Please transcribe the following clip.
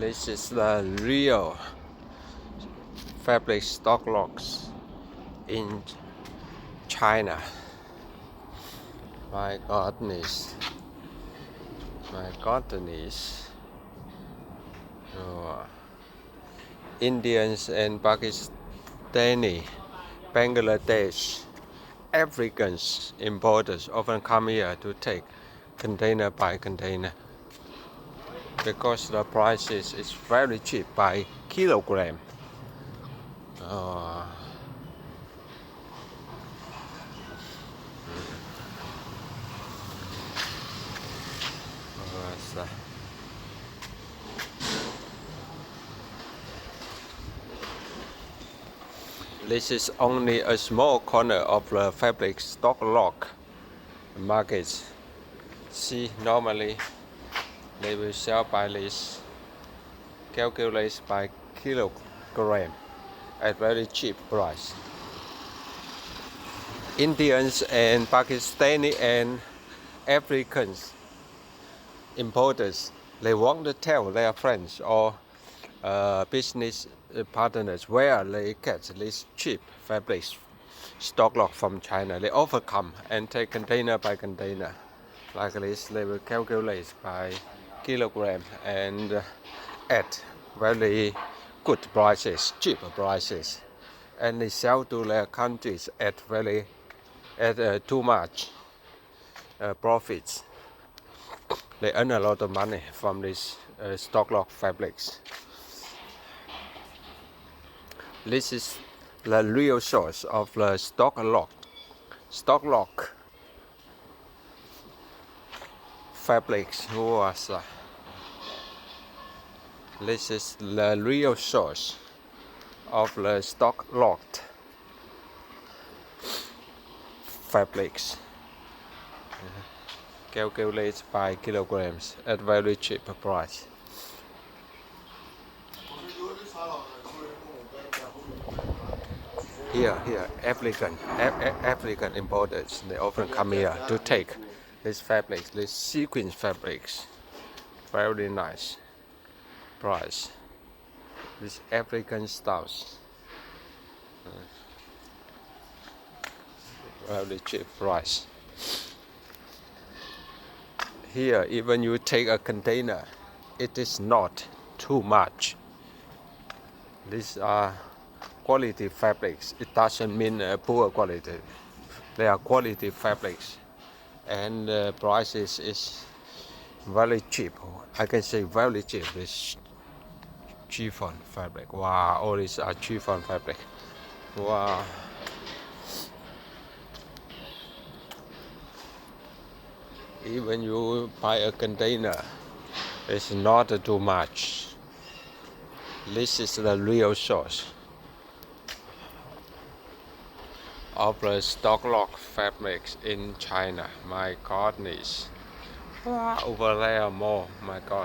This is the real fabric Stocklots in China. My goodness. Oh. Indians and Pakistani, Bangladesh, Africans importers often come here to take container by container because the price is very cheap by kilogram. Oh. This is only a small corner of the fabric Stocklot market. See, normally they will sell by this, calculate by kilogram at very cheap price. Indians and Pakistani and Africans importers, they want to tell their friends or business partners where they get this cheap fabrics Stocklot from China. They often come and take container by container. Like this, they will calculate by kilogram and at very good prices, cheap prices, and they sell to their countries at too much profits. They earn a lot of money from these Stocklot fabrics. This is the real source of the Stocklot fabrics. This is the real source of the Stocklot fabrics. Calculated by kilograms at very cheap price. Here, African importers, they often come here to take these fabrics, these sequin fabrics. Very nice price. These African styles. Very cheap price. Here, even you take a container, it is not too much. These are quality fabrics. It doesn't mean poor quality. They are quality fabrics, and the price is very cheap. I can say very cheap. This chiffon fabric. Wow, all these are chiffon fabric. Wow. Even you buy a container, it's not too much. This is the real source of the Stocklot fabrics in China. My goodness. Over there more. My God.